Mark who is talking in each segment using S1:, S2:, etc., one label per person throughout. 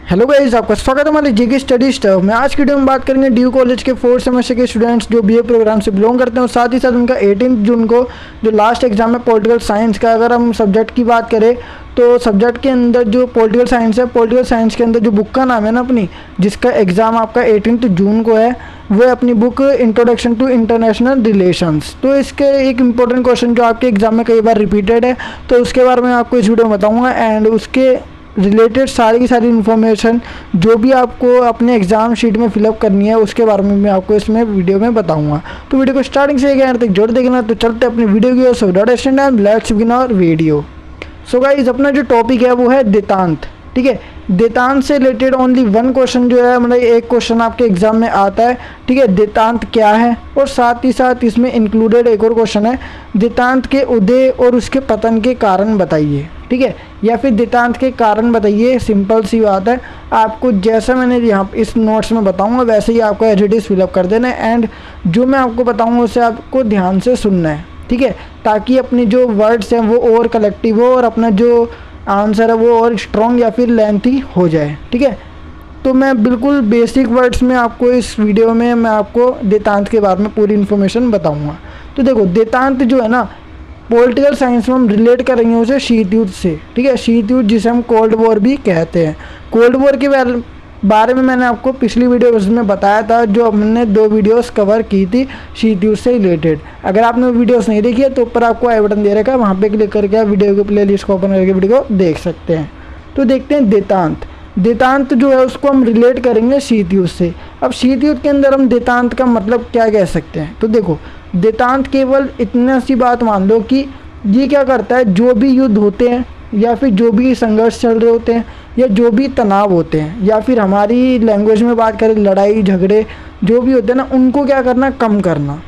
S1: Hello guys, आपका स्वागत है हमारे जेके स्टडी स्टफ में। आज की वीडियो में बात करेंगे ड्यू कॉलेज के 4th सेमेस्टर के स्टूडेंट्स जो बीए प्रोग्राम से बिलोंग करते हैं और साथ ही साथ उनका 18 जून को जो लास्ट एग्जाम है पॉलिटिकल साइंस का। अगर हम सब्जेक्ट की बात करें तो सब्जेक्ट के अंदर जो पॉलिटिकल साइंस है, पॉलिटिकल साइंस के अंदर जो बुक का नाम है ना अपनी, जिसका एग्ज़ाम आपका 18 जून को है, वो है अपनी book introduction to international relations. तो इसके एक इम्पोर्टेंट क्वेश्चन जो आपके एग्जाम में कई बार रिपीटेड है, तो उसके बारे में आपको इस वीडियो में बताऊँगा एंड उसके रिलेटेड सारी की सारी इन्फॉर्मेशन जो भी आपको अपने एग्जाम शीट में फिलअप करनी है उसके बारे में मैं आपको इसमें वीडियो में बताऊंगा। तो वीडियो को स्टार्टिंग से एंड तक जोड़ देखना। तो चलते अपनी वीडियो की ओर। So let's begin our video. So guys, अपना जो टॉपिक है वो है देतांत। ठीक है, देतांत से रिलेटेड ओनली वन क्वेश्चन जो है, मतलब एक क्वेश्चन आपके एग्जाम में आता है। ठीक है, देतांत क्या है, और साथ ही साथ इसमें इंक्लूडेड एक और क्वेश्चन है, देतांत के उदय और उसके पतन के कारण बताइए। ठीक है, या फिर देतांत के कारण बताइए। सिंपल सी बात है, आपको जैसा मैंने यहाँ इस नोट्स में बताऊंगा वैसे ही आपको एज इट इज़ फिलअप कर देना है एंड जो मैं आपको बताऊंगा उसे आपको ध्यान से सुनना है। ठीक है, ताकि अपनी जो वर्ड्स हैं वो और कलेक्टिव हो और अपना जो आंसर है वो और स्ट्रॉन्ग या फिर लेंथी हो जाए। ठीक है, तो मैं बिल्कुल बेसिक वर्ड्स में आपको इस वीडियो में मैं आपको देतांत के बारे में पूरी इन्फॉर्मेशन बताऊंगा। तो देखो, देतांत जो है ना, पॉलिटिकल साइंस में हम रिलेट करेंगे उसे शीत युद्ध से। ठीक है, शीत युद्ध जिसे हम कोल्ड वॉर भी कहते हैं। कोल्ड वॉर के बारे में मैंने आपको पिछली वीडियो में बताया था, जो हमने 2 वीडियोस कवर की थी शीत युद्ध से रिलेटेड। अगर आपने वीडियोस नहीं देखी है तो ऊपर आपको आई बटन दे रखा है, वहाँ पे क्लिक करके आप वीडियो के प्लेलिस्ट को ओपन करके वीडियो को देख सकते हैं। तो देखते हैं देतांत। देतांत जो है उसको हम रिलेट करेंगे शीत युद्ध से। अब शीत युद्ध के अंदर हम देतांत का मतलब क्या कह सकते हैं, तो देखो, देतांत केवल इतना सी बात मान लो कि ये क्या करता है, जो भी युद्ध होते हैं या फिर जो भी संघर्ष चल रहे होते हैं या जो भी तनाव होते हैं या फिर हमारी लैंग्वेज में बात करें लड़ाई झगड़े जो भी होते हैं ना, उनको क्या करना, कम करना।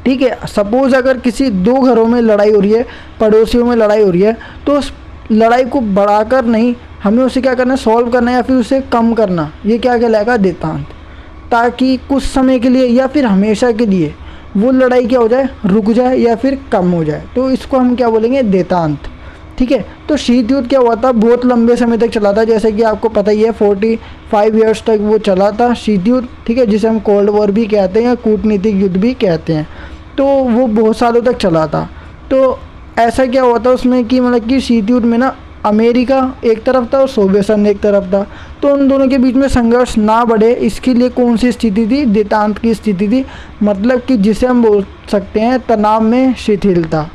S1: ठीक है, सपोज़ अगर किसी 2 घरों में लड़ाई हो रही है, पड़ोसियों में लड़ाई हो रही है, तो उस लड़ाई को बढ़ाकर नहीं, हमें उसे क्या करना है, सॉल्व करना है या फिर उसे कम करना। ये क्या कहलाएगा, देतांत। ताकि कुछ समय के लिए या फिर हमेशा के लिए वो लड़ाई क्या हो जाए, रुक जाए या फिर कम हो जाए, तो इसको हम क्या बोलेंगे, देतांत। ठीक है, तो शीत युद्ध क्या हुआ था, बहुत लंबे समय तक चला था, जैसे कि आपको पता ही है 45 ईयर्स तक वो चला था शीत युद्ध। ठीक है, जिसे हम कोल्ड वॉर भी कहते हैं या कूटनीतिक युद्ध भी कहते हैं। तो वो बहुत सालों तक चला था। तो ऐसा क्या हुआ था उसमें कि मतलब कि शीत युद्ध में ना अमेरिका एक तरफ था और सोवियत संघ एक तरफ था, तो उन दोनों के बीच में संघर्ष ना बढ़े इसके लिए कौन सी स्थिति थी, देतांत की स्थिति थी। मतलब कि जिसे हम बोल सकते हैं तनाव में शिथिलता।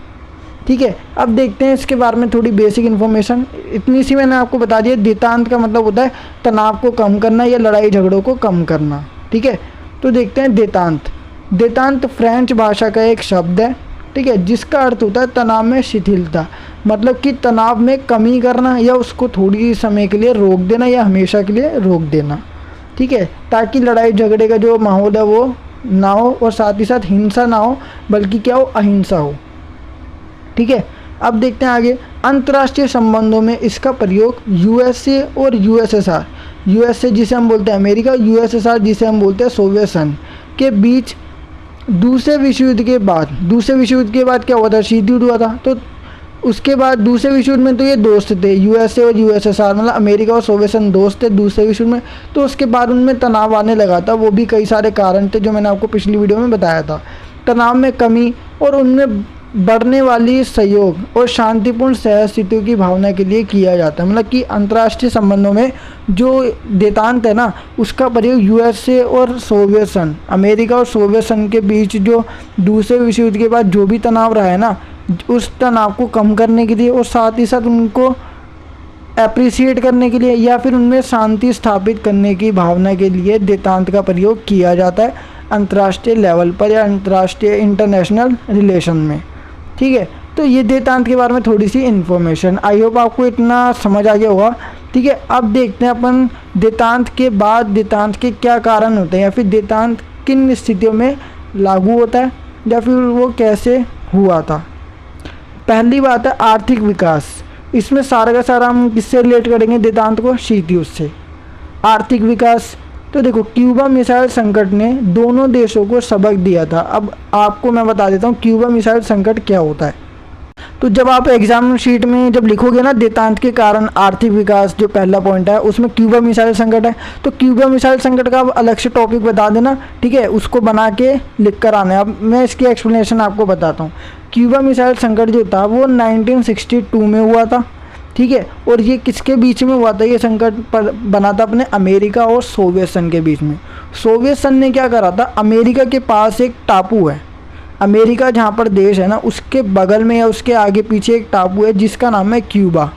S1: ठीक है, अब देखते हैं इसके बारे में थोड़ी बेसिक इन्फॉर्मेशन। इतनी सी मैंने आपको बता दिया। देतांत का मतलब होता है तनाव को कम करना या लड़ाई झगड़ों को कम करना। ठीक है, तो देखते हैं देतांत। देतांत फ्रेंच भाषा का एक शब्द है। ठीक है, जिसका अर्थ होता है तनाव में शिथिलता, मतलब कि तनाव में कमी करना या उसको थोड़ी समय के लिए रोक देना या हमेशा के लिए रोक देना। ठीक है, ताकि लड़ाई झगड़े का जो माहौल है वो ना हो और साथ ही साथ हिंसा ना हो, बल्कि क्या हो, अहिंसा हो। ठीक है, अब देखते हैं आगे। अंतर्राष्ट्रीय संबंधों में इसका प्रयोग यूएसए और यूएसएसआर, यूएसए जिसे हम बोलते हैं अमेरिका, यूएसएसआर जिसे हम बोलते हैं सोवियत संघ के बीच दूसरे विश्व युद्ध के बाद क्या हुआ था, शीत युद्ध हुआ था। तो उसके बाद दूसरे विश्व युद्ध में तो ये दोस्त थे, यूएसए और यूएसएसआर, मतलब अमेरिका और सोवियत संघ दोस्त थे दूसरे विश्व युद्ध में। तो उसके बाद उनमें तनाव आने लगा था, वो भी कई सारे कारण थे जो मैंने आपको पिछली वीडियो में बताया था। तनाव में कमी और उनमें बढ़ने वाली सहयोग और शांतिपूर्ण सहस्थितियों की भावना के लिए किया जाता है। मतलब कि अंतर्राष्ट्रीय संबंधों में जो देतांत है ना, उसका प्रयोग यूएसए और सोवियत संघ, अमेरिका और सोवियत संघ के बीच जो दूसरे विश्व युद्ध के बाद जो भी तनाव रहा है ना, उस तनाव को कम करने के लिए और साथ ही साथ उनको अप्रिसिएट करने के लिए या फिर उनमें शांति स्थापित करने की भावना के लिए देतांत का प्रयोग किया जाता है अंतर्राष्ट्रीय लेवल पर या अंतर्राष्ट्रीय इंटरनेशनल रिलेशन में। ठीक है, तो ये देतांत के बारे में थोड़ी सी इन्फॉर्मेशन। आई होप आपको इतना समझ आ गया होगा। ठीक है, अब देखते हैं अपन देतांत के बाद देतांत के क्या कारण होते हैं या फिर देतांत किन स्थितियों में लागू होता है या फिर वो कैसे हुआ था। पहली बात है आर्थिक विकास। इसमें सारा का सारा हम किससे रिलेट करेंगे, देतांत को, शीत युद्ध से। आर्थिक विकास, तो देखो, क्यूबा मिसाइल संकट ने दोनों देशों को सबक दिया था। अब आपको मैं बता देता हूँ क्यूबा मिसाइल संकट क्या होता है। तो जब आप एग्जाम शीट में जब लिखोगे ना देतांत के कारण आर्थिक विकास, जो पहला पॉइंट है उसमें क्यूबा मिसाइल संकट है, तो क्यूबा मिसाइल संकट का आप अलग से टॉपिक बता देना, ठीक है, उसको बना के लिख कर आना है। अब मैं इसकी एक्सप्लेनेशन आपको बताता हूँ। क्यूबा मिसाइल संकट जो था वो 1962 में हुआ था, ठीक है, और ये किसके बीच में हुआ था, ये संकट बना था अपने अमेरिका और सोवियत संघ के बीच में। सोवियत संघ ने क्या करा था, अमेरिका के पास एक टापू है, अमेरिका जहाँ पर देश है ना उसके बगल में या उसके आगे पीछे एक टापू है जिसका नाम है क्यूबा,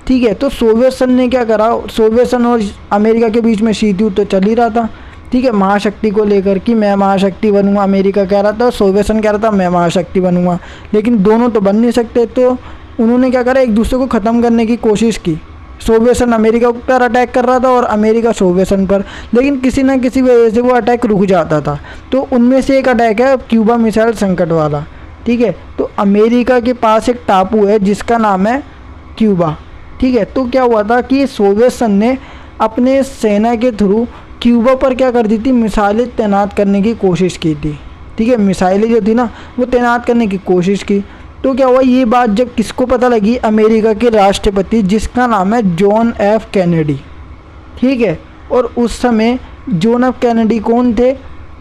S1: ठीक है। तो सोवियत संघ ने क्या करा, सोवियत संघ और अमेरिका के बीच में शीत युद्ध तो चल ही रहा था, ठीक है, महाशक्ति को लेकर कि मैं महाशक्ति बनूंगा, अमेरिका कह रहा था, सोवियत संघ कह रहा था मैं महाशक्ति बनूंगा, लेकिन दोनों तो बन नहीं सकते। तो उन्होंने क्या करा, एक दूसरे को ख़त्म करने की कोशिश की। सोवियत संघ अमेरिका पर अटैक कर रहा था और अमेरिका सोवियत संघ पर, लेकिन किसी ना किसी वजह से वो अटैक रुक जाता था। तो उनमें से एक अटैक है क्यूबा मिसाइल संकट वाला, ठीक है। तो अमेरिका के पास एक टापू है जिसका नाम है क्यूबा, ठीक है। तो क्या हुआ था कि सोवियत संघ ने अपने सेना के थ्रू क्यूबा पर क्या कर दी थी, मिसाइलें तैनात करने की कोशिश की थी, ठीक है, मिसाइलें जो थी ना वो तैनात करने की कोशिश की। तो क्या हुआ, ये बात जब किसको पता लगी, अमेरिका के राष्ट्रपति जिसका नाम है जॉन एफ कैनेडी, ठीक है। और उस समय जॉन एफ कैनेडी कौन थे,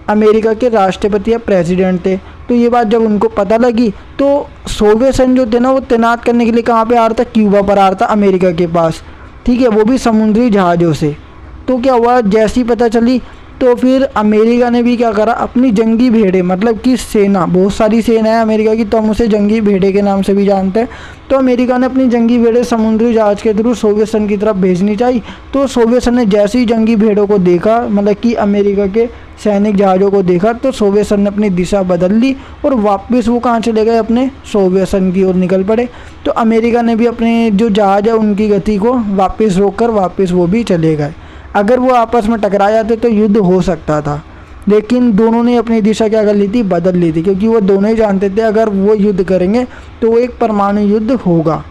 S1: अमेरिका के राष्ट्रपति या प्रेसिडेंट थे। तो ये बात जब उनको पता लगी तो सोवियत संघ जो थे ना वो तैनात करने के लिए कहाँ पे आ रहा था, क्यूबा पर आ रहा था अमेरिका के पास, ठीक है, वो भी समुद्री जहाज़ों से। तो क्या हुआ, जैसी पता चली तो फिर अमेरिका ने भी क्या करा, अपनी जंगी भेड़े, मतलब कि सेना, बहुत सारी सेना है अमेरिका की, तो हम उसे जंगी भेड़े के नाम से भी जानते हैं। तो अमेरिका ने अपनी जंगी भेड़े समुद्री जहाज़ के थ्रू सोवियत संघ की तरफ भेजनी चाहिए। तो सोवियत संघ ने जैसे ही जंगी भेड़ों को देखा, मतलब कि अमेरिका के सैनिक जहाज़ों को देखा, तो सोवियत संघ ने अपनी दिशा बदल ली और वापस वो कहाँ चले गए, अपने सोवियत संघ की ओर निकल पड़े। तो अमेरिका ने भी अपने जो जहाज़ है उनकी गति को वापस रोक कर वापस वो भी चले गए। अगर वो आपस में टकरा जाते तो युद्ध हो सकता था, लेकिन दोनों ने अपनी दिशा क्या कर ली थी, बदल ली थी, क्योंकि वो दोनों ही जानते थे अगर वो युद्ध करेंगे तो वो एक परमाणु युद्ध होगा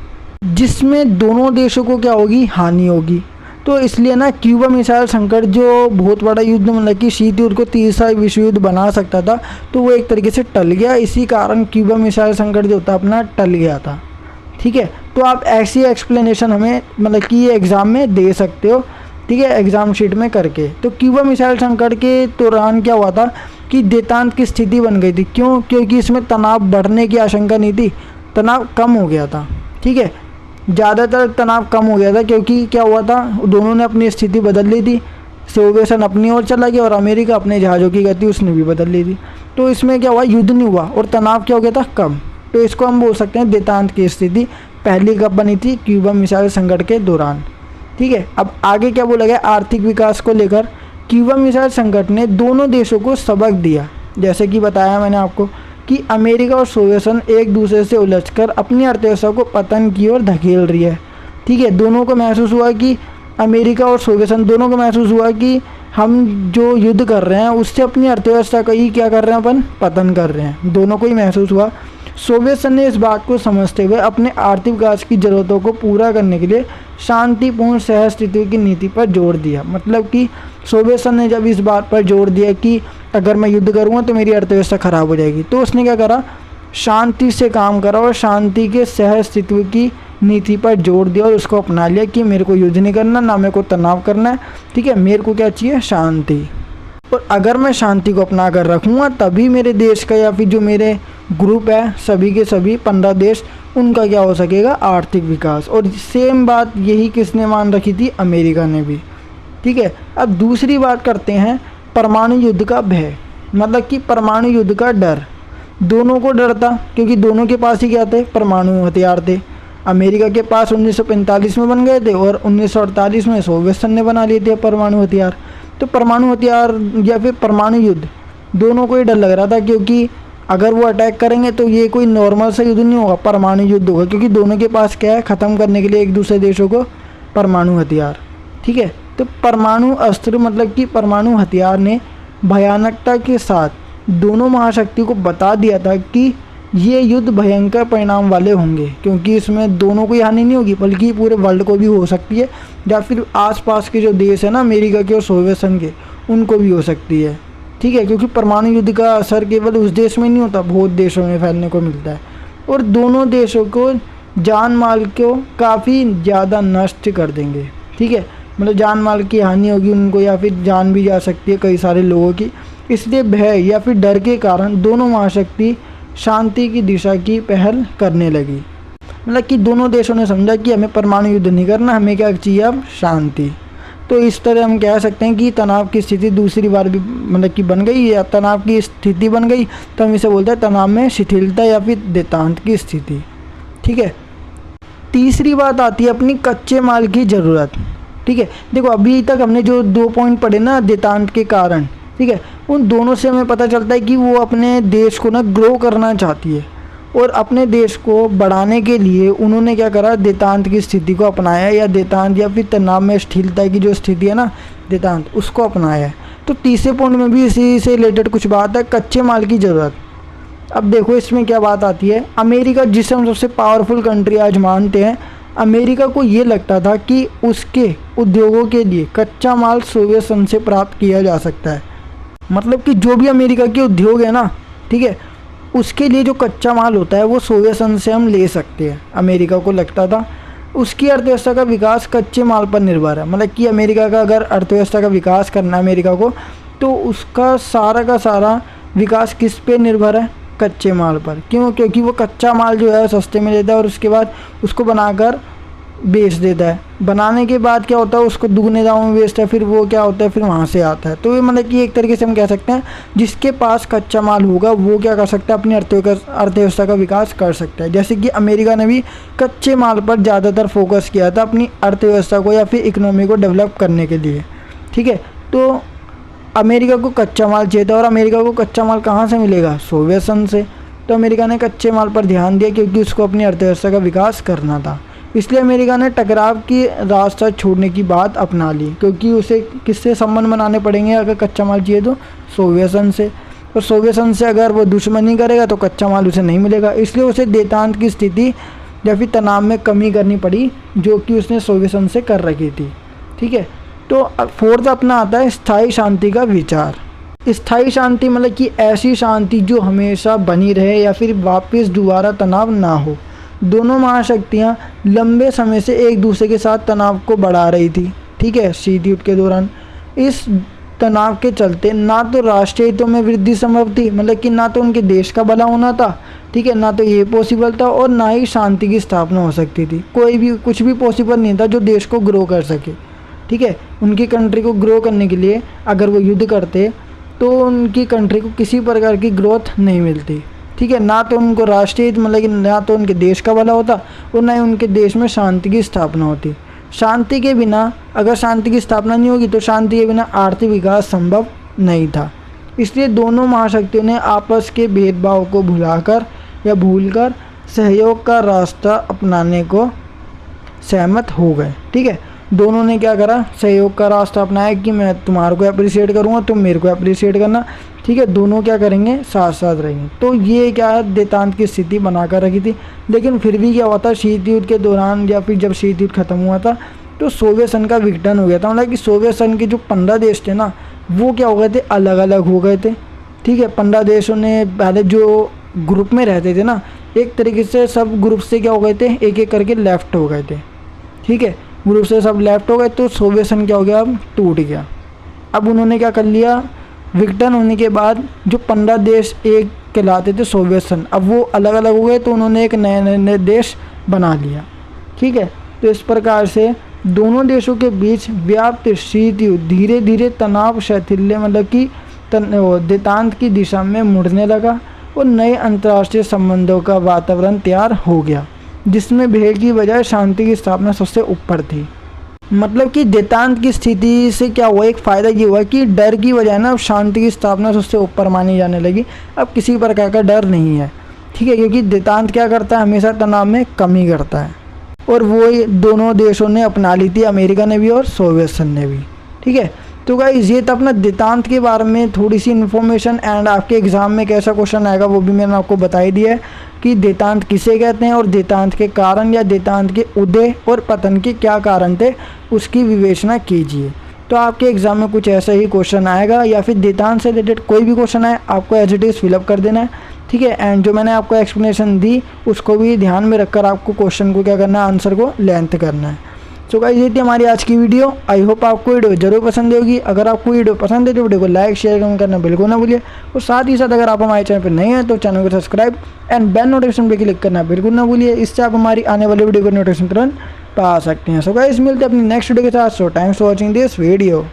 S1: जिसमें दोनों देशों को क्या होगी, हानि होगी। तो इसलिए ना क्यूबा मिसाइल संकट जो बहुत बड़ा युद्ध, मतलब कि शीत युद्ध को तीसरा विश्व युद्ध बना सकता था, तो वो एक तरीके से टल गया। इसी कारण क्यूबा मिसाइल संकट जो था अपना टल गया था, ठीक है। तो आप ऐसी एक्सप्लेनेशन हमें, मतलब कि ये एग्ज़ाम में दे सकते हो, ठीक है, एग्जाम शीट में करके। तो क्यूबा मिसाइल संकट के दौरान क्या हुआ था कि देतांत की स्थिति बन गई थी। क्यों, क्योंकि इसमें तनाव बढ़ने की आशंका नहीं थी, तनाव कम हो गया था, ठीक है, ज़्यादातर तनाव कम हो गया था, क्योंकि क्या हुआ था, दोनों ने अपनी स्थिति बदल ली थी। सोवियत संघ अपनी ओर चला गया और अमेरिका अपने जहाज़ों की गति उसने भी बदल ली थी। तो इसमें क्या हुआ, युद्ध नहीं हुआ और तनाव क्या हो गया था, कम। तो इसको हम बोल सकते हैं देतांत की स्थिति पहली कब बनी थी, क्यूबा मिसाइल संकट के दौरान, ठीक है। अब आगे क्या बोला गया, आर्थिक विकास को लेकर क्यूबा मिसाइल संकट ने दोनों देशों को सबक दिया। जैसे कि बताया मैंने आपको कि अमेरिका और सोवियत संघ एक दूसरे से उलझकर अपनी अर्थव्यवस्था को पतन की ओर धकेल रही है, ठीक है। दोनों को महसूस हुआ कि अमेरिका और सोवियत संघ दोनों को महसूस हुआ कि हम जो युद्ध कर रहे हैं उससे अपनी अर्थव्यवस्था का ही क्या कर रहे हैं, अपन पतन कर रहे हैं, दोनों को ही महसूस हुआ। सोवियत संघ ने इस बात को समझते हुए अपने आर्थिक विकास की ज़रूरतों को पूरा करने के लिए शांतिपूर्ण सहअस्तित्व की नीति पर जोर दिया। मतलब कि सोवियत संघ ने जब इस बात पर जोर दिया कि अगर मैं युद्ध करूँगा तो मेरी अर्थव्यवस्था खराब हो जाएगी, तो उसने क्या करा, शांति से काम करा और शांति के सहअस्तित्व की नीति पर जोर दिया और उसको अपना लिया कि मेरे को युद्ध नहीं करना, ना मेरे को तनाव करना है, ठीक है, मेरे को क्या चाहिए, शांति। और अगर मैं शांति को अपना कर रखूँगा तभी मेरे देश का या फिर जो मेरे ग्रुप है सभी के सभी 15 देश, उनका क्या हो सकेगा, आर्थिक विकास। और सेम बात यही किसने मान रखी थी, अमेरिका ने भी, ठीक है। अब दूसरी बात करते हैं परमाणु युद्ध का भय, मतलब कि परमाणु युद्ध का डर। दोनों को डर था क्योंकि दोनों के पास ही क्या थे, परमाणु हथियार थे। अमेरिका के पास 1945 में बन गए थे और 1948 में सोवियत संघ ने बना लिए थे परमाणु हथियार। तो परमाणु हथियार या फिर परमाणु युद्ध दोनों को ही डर लग रहा था, क्योंकि अगर वो अटैक करेंगे तो ये कोई नॉर्मल सा युद्ध नहीं होगा, परमाणु युद्ध होगा, क्योंकि दोनों के पास क्या है, ख़त्म करने के लिए एक दूसरे देशों को परमाणु हथियार, ठीक है। तो परमाणु अस्त्र मतलब कि परमाणु हथियार ने भयानकता के साथ दोनों महाशक्ति को बता दिया था कि ये युद्ध भयंकर परिणाम वाले होंगे, क्योंकि इसमें दोनों को हानि नहीं होगी बल्कि पूरे वर्ल्ड को भी हो सकती है, या फिर आसपास के जो देश है ना अमेरिका के और सोवियत संघ के, उनको भी हो सकती है, ठीक है। क्योंकि परमाणु युद्ध का असर केवल उस देश में नहीं होता, बहुत देशों में फैलने को मिलता है। और दोनों देशों को जान माल को काफ़ी ज़्यादा नष्ट कर देंगे। ठीक है, मतलब जान माल की हानि होगी उनको, या फिर जान भी जा सकती है कई सारे लोगों की। इसलिए भय या फिर डर के कारण दोनों महाशक्ति शांति की दिशा की पहल करने लगी। मतलब कि दोनों देशों ने समझा कि हमें परमाणु युद्ध नहीं करना, हमें क्या चाहिए अब, शांति। तो इस तरह हम कह सकते हैं कि तनाव की स्थिति दूसरी बार भी मतलब कि बन गई, या तनाव की स्थिति बन गई, तो हम इसे बोलते हैं तनाव में शिथिलता या फिर देतांत की स्थिति। ठीक है, तीसरी बात आती है अपनी कच्चे माल की ज़रूरत। ठीक है, देखो अभी तक हमने जो 2 पॉइंट पढ़े ना देतांत के कारण, ठीक है, उन दोनों से हमें पता चलता है कि वो अपने देश को ना ग्रो करना चाहती है, और अपने देश को बढ़ाने के लिए उन्होंने क्या करा, देतांत की स्थिति को अपनाया, या देतांत या फिर तनाव में शिथिलता की जो स्थिति है ना देतांत, उसको अपनाया है। तो तीसरे पॉइंट में भी इसी से रिलेटेड कुछ बात है, कच्चे माल की ज़रूरत। अब देखो इसमें क्या बात आती है, अमेरिका जिसे हम सबसे पावरफुल कंट्री आज मानते हैं, अमेरिका को ये लगता था कि उसके उद्योगों के लिए कच्चा माल सोवियत संघ से प्राप्त किया जा सकता है। मतलब कि जो भी अमेरिका के उद्योग है ना, ठीक है, उसके लिए जो कच्चा माल होता है वो सोवियत संघ से हम ले सकते हैं। अमेरिका को लगता था उसकी अर्थव्यवस्था का विकास कच्चे माल पर निर्भर है। मतलब कि अमेरिका का अगर अर्थव्यवस्था का विकास करना है अमेरिका को, तो उसका सारा का सारा विकास किस पे निर्भर है, कच्चे माल पर। क्यों? क्योंकि वो कच्चा माल जो है सस्ते में देता है और उसके बाद उसको बनाकर बेच देता है। बनाने के बाद क्या होता है, उसको दुगने दामों में बेचता है, फिर वो क्या होता है, फिर वहाँ से आता है। तो ये मतलब कि एक तरीके से हम कह सकते हैं जिसके पास कच्चा माल होगा वो क्या कर सकता है, अपनी अर्थव्यवस्था का विकास कर सकता है। जैसे कि अमेरिका ने भी कच्चे माल पर ज़्यादातर फोकस किया था अपनी अर्थव्यवस्था को या फिर इकोनॉमी को डेवलप करने के लिए। ठीक है, तो अमेरिका को कच्चा माल चाहिए था, और अमेरिका को कच्चा माल कहाँ से मिलेगा, सोवियत संघ से। तो अमेरिका ने कच्चे माल पर ध्यान दिया क्योंकि उसको अपनी अर्थव्यवस्था का विकास करना था। इसलिए अमेरिका ने टकराव की रास्ता छोड़ने की बात अपना ली, क्योंकि उसे किससे संबंध बनाने पड़ेंगे अगर कच्चा माल चाहिए तो, सोवियत संघ से। और सोवियत संघ से अगर वो दुश्मनी करेगा तो कच्चा माल उसे नहीं मिलेगा। इसलिए उसे देतांत की स्थिति या फिर तनाव में कमी करनी पड़ी, जो कि उसने सोवियत संघ से कर रखी थी। ठीक है, तो फोर्थ अपना आता है स्थायी शांति का विचार। स्थायी शांति मतलब कि ऐसी शांति जो हमेशा बनी रहे या फिर वापस दोबारा तनाव ना हो। दोनों महाशक्तियाँ लंबे समय से एक दूसरे के साथ तनाव को बढ़ा रही थी। ठीक है, शीत युद्ध के दौरान इस तनाव के चलते ना तो राष्ट्रीय हितों में वृद्धि संभव थी, मतलब कि ना तो उनके देश का भला होना था, ठीक है, ना तो ये पॉसिबल था, और ना ही शांति की स्थापना हो सकती थी। कोई भी कुछ भी पॉसिबल नहीं था जो देश को ग्रो कर सके। ठीक है, उनकी कंट्री को ग्रो करने के लिए अगर वो युद्ध करते तो उनकी कंट्री को किसी प्रकार की ग्रोथ नहीं मिलती। ठीक है, ना तो उनको राष्ट्रीय हित मतलब कि ना तो उनके देश का भला होता और ना ही उनके देश में शांति की स्थापना होती। शांति के बिना, अगर शांति की स्थापना नहीं होगी तो शांति के बिना आर्थिक विकास संभव नहीं था। इसलिए दोनों महाशक्तियों ने आपस के भेदभाव को भुलाकर या भूलकर सहयोग का रास्ता अपनाने को सहमत हो गए। ठीक है, दोनों ने क्या करा, सहयोग का रास्ता अपनाया कि मैं तुम्हारे को अप्रिशिएट करूँगा, तुम मेरे को अप्रिशिएट करना। ठीक है, दोनों क्या करेंगे, साथ साथ रहेंगे। तो ये क्या है, देतांत की स्थिति बनाकर रखी थी। लेकिन फिर भी क्या हुआ था, शीत युद्ध के दौरान या फिर जब शीत युद्ध खत्म हुआ था तो सोवियत संघ का विघटन हो गया था। मतलब कि सोवियत संघ के जो 15 देश थे ना, वो क्या हो गए थे, अलग अलग हो गए थे। ठीक है, 15 देशों ने पहले जो ग्रुप में रहते थे ना, एक तरीके से सब ग्रुप से क्या हो गए थे, एक एक करके लेफ्ट हो गए थे। ठीक है, ग्रुप से सब लेफ्ट हो गए, तो सोवियत संघ क्या हो गया, अब टूट गया। अब उन्होंने क्या कर लिया, विघटन होने के बाद जो 15 देश एक कहलाते थे सोवियत संघ, अब वो अलग अलग हो गए, तो उन्होंने एक नए देश बना लिया। ठीक है, तो इस प्रकार से दोनों देशों के बीच व्याप्त शीत युद्ध धीरे धीरे तनाव शैथिल्य मतलब कि देतांत की दिशा में मुड़ने लगा और नए अंतर्राष्ट्रीय संबंधों का वातावरण तैयार हो गया, जिसमें भय की बजाय शांति की स्थापना सबसे ऊपर थी। मतलब कि देतांत की स्थिति से क्या हुआ, एक फ़ायदा ये हुआ कि डर की बजाय ना अब शांति की स्थापना सबसे ऊपर मानी जाने लगी। अब किसी प्रकार का डर नहीं है। ठीक है, क्योंकि देतांत क्या करता है, हमेशा तनाव में कमी करता है, और वो दोनों देशों ने अपना ली थी, अमेरिका ने भी और सोवियत संघ ने भी। ठीक है, तो गाइस ये था अपना देतांत के बारे में थोड़ी सी इन्फॉर्मेशन। एंड आपके एग्जाम में कैसा क्वेश्चन आएगा वो भी मैंने आपको बता ही दिया है कि देतांत किसे कहते हैं और देतांत के कारण या देतांत के उदय और पतन के क्या कारण थे, उसकी विवेचना कीजिए। तो आपके एग्जाम में कुछ ऐसा ही क्वेश्चन आएगा, या फिर देतांत से रिलेटेड कोई भी क्वेश्चन आए आपको एज इट इज़ फिलअप कर देना है। ठीक है। एंड जो मैंने आपको एक्सप्लेनेशन दी उसको भी ध्यान में रखकर आपको क्वेश्चन को क्या करना है, आंसर को लेंथ करना है। सो गाइस ये थी हमारी आज की वीडियो। आई होप आपको वीडियो जरूर पसंद होगी। अगर आपको वीडियो पसंद है तो वीडियो को लाइक शेयर कमेंट करना बिल्कुल ना भूलिए। और साथ ही साथ अगर आप हमारे चैनल पर नए हैं तो चैनल को सब्सक्राइब एंड बेल नोटिफिकेशन पे क्लिक करना बिल्कुल ना भूलिए। इससे आप हमारी आने वाली वीडियो को नोटिफिकेशन तुरंत पा सकते हैं। सो गाइस मिलते हैं अपनी नेक्स्ट वीडियो के साथ। So thanks for watching this video.